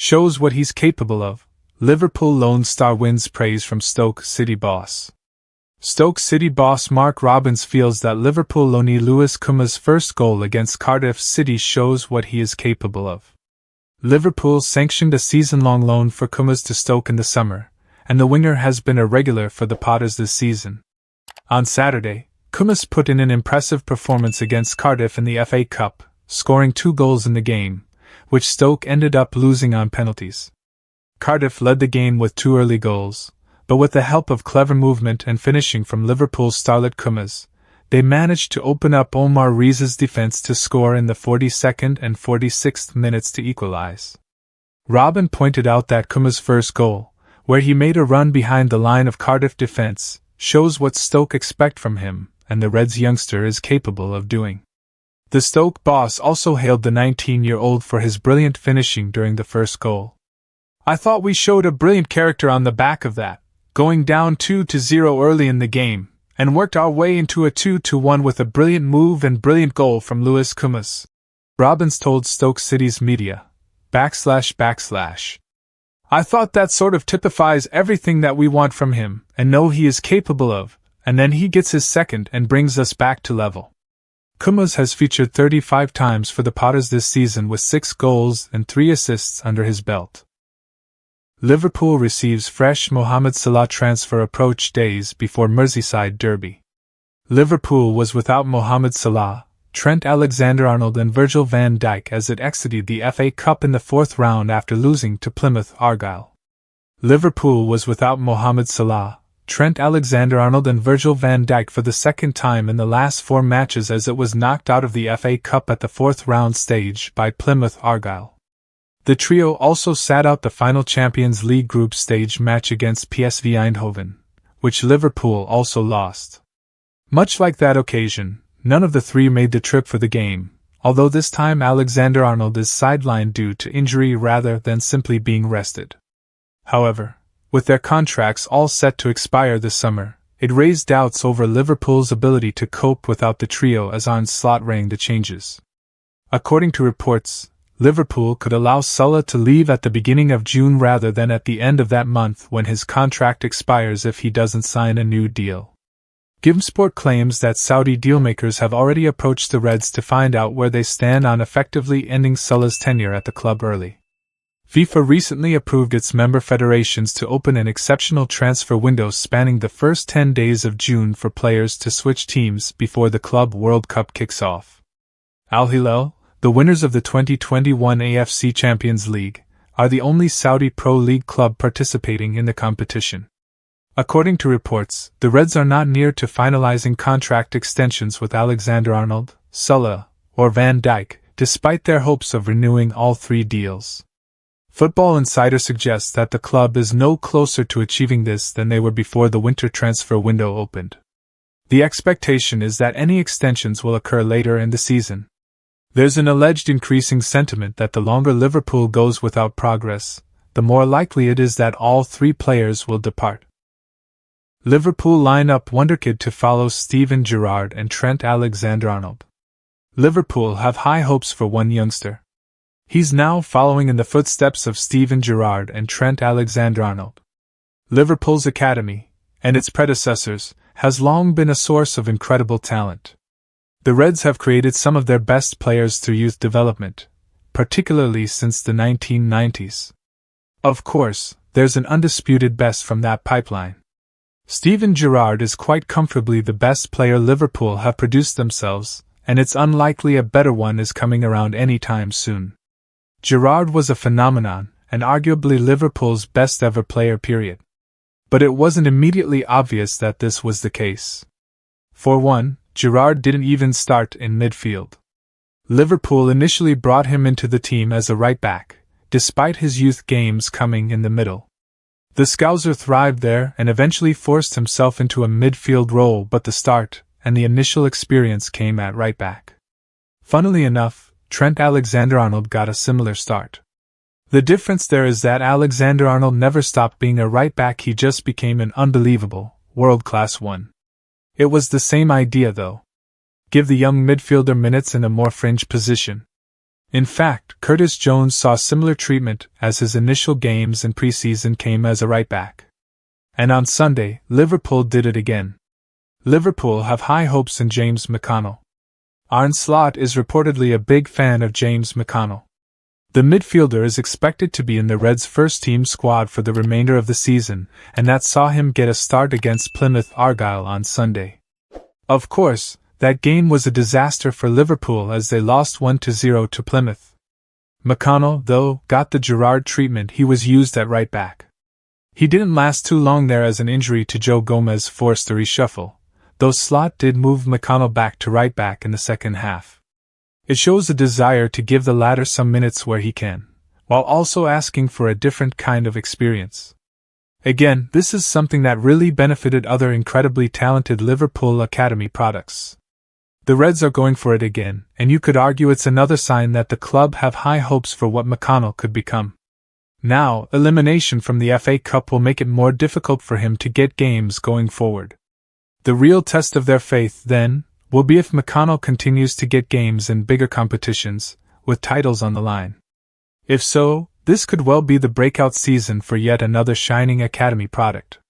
shows what he's capable of. Liverpool Lone Star wins praise from Stoke City boss. Stoke City boss Mark Robins feels that Liverpool loanee Lewis Kuma's first goal against Cardiff City shows what he is capable of. Liverpool sanctioned a season-long loan for Kumas to Stoke in the summer, and the winger has been a regular for the Potters this season. On Saturday, Kumas put in an impressive performance against Cardiff in the FA Cup, scoring 2 goals in the game, which Stoke ended up losing on penalties. Cardiff led the game with 2 early goals, but with the help of clever movement and finishing from Liverpool's starlet Kumas, they managed to open up Omar Rees's defense to score in the 42nd and 46th minutes to equalize. Robin pointed out that Kuma's first goal, where he made a run behind the line of Cardiff defense, shows what Stoke expect from him, and the Reds youngster is capable of doing. The Stoke boss also hailed the 19-year-old for his brilliant finishing during the first goal. "I thought we showed a brilliant character on the back of that, going down 2-0 early in the game, and worked our way into a 2-1 with a brilliant move and brilliant goal from Lewis Kumas," Robins told Stoke City's media. // "I thought that sort of typifies everything that we want from him, and know he is capable of, and then he gets his second and brings us back to level." Kumas has featured 35 times for the Potters this season with 6 goals and 3 assists under his belt. Liverpool receives fresh Mohamed Salah transfer approach days before Merseyside derby. Liverpool was without Mohamed Salah, Trent Alexander-Arnold and Virgil van Dijk as it exited the FA Cup in the 4th round after losing to Plymouth Argyle. Liverpool was without Mohamed Salah, Trent Alexander-Arnold and Virgil van Dijk for the second time in the last 4 matches as it was knocked out of the FA Cup at the 4th round stage by Plymouth Argyle. The trio also sat out the final Champions League group stage match against PSV Eindhoven, which Liverpool also lost. Much like that occasion, none of the 3 made the trip for the game, although this time Alexander-Arnold is sidelined due to injury rather than simply being rested. However, with their contracts all set to expire this summer, it raised doubts over Liverpool's ability to cope without the trio as Arne Slot rang the changes. According to reports, Liverpool could allow Salah to leave at the beginning of June rather than at the end of that month when his contract expires if he doesn't sign a new deal. GiveSport claims that Saudi dealmakers have already approached the Reds to find out where they stand on effectively ending Salah's tenure at the club early. FIFA recently approved its member federations to open an exceptional transfer window spanning the first 10 days of June for players to switch teams before the Club World Cup kicks off. Al Hilal, the winners of the 2021 AFC Champions League, are the only Saudi Pro League club participating in the competition. According to reports, the Reds are not near to finalizing contract extensions with Alexander-Arnold, Salah, or Van Dijk, despite their hopes of renewing all 3 deals. Football Insider suggests that the club is no closer to achieving this than they were before the winter transfer window opened. The expectation is that any extensions will occur later in the season. There's an alleged increasing sentiment that the longer Liverpool goes without progress, the more likely it is that all 3 players will depart. Liverpool line up wonderkid to follow Steven Gerrard and Trent Alexander-Arnold. Liverpool have high hopes for one youngster. He's now following in the footsteps of Steven Gerrard and Trent Alexander-Arnold. Liverpool's academy, and its predecessors, has long been a source of incredible talent. The Reds have created some of their best players through youth development, particularly since the 1990s. Of course, there's an undisputed best from that pipeline. Steven Gerrard is quite comfortably the best player Liverpool have produced themselves, and it's unlikely a better one is coming around anytime soon. Gerrard was a phenomenon, and arguably Liverpool's best ever player period. But it wasn't immediately obvious that this was the case. For one, Gerrard didn't even start in midfield. Liverpool initially brought him into the team as a right-back, despite his youth games coming in the middle. The Scouser thrived there and eventually forced himself into a midfield role, but the start and the initial experience came at right-back. Funnily enough, Trent Alexander-Arnold got a similar start. The difference there is that Alexander-Arnold never stopped being a right-back, he just became an unbelievable, world-class one. It was the same idea though. Give the young midfielder minutes in a more fringe position. In fact, Curtis Jones saw similar treatment as his initial games in preseason came as a right back. And on Sunday, Liverpool did it again. Liverpool have high hopes in James McConnell. Arne Slot is reportedly a big fan of James McConnell. The midfielder is expected to be in the Reds' first-team squad for the remainder of the season, and that saw him get a start against Plymouth Argyle on Sunday. Of course, that game was a disaster for Liverpool as they lost 1-0 to Plymouth. McConnell, though, got the Garrard treatment. He was used at right back. He didn't last too long there as an injury to Joe Gomez forced the reshuffle, though Slot did move McConnell back to right back in the second half. It shows a desire to give the latter some minutes where he can, while also asking for a different kind of experience. Again, this is something that really benefited other incredibly talented Liverpool Academy products. The Reds are going for it again, and you could argue it's another sign that the club have high hopes for what McConnell could become. Now, elimination from the FA Cup will make it more difficult for him to get games going forward. The real test of their faith, then, will be if McConnell continues to get games in bigger competitions, with titles on the line. If so, this could well be the breakout season for yet another shining academy product.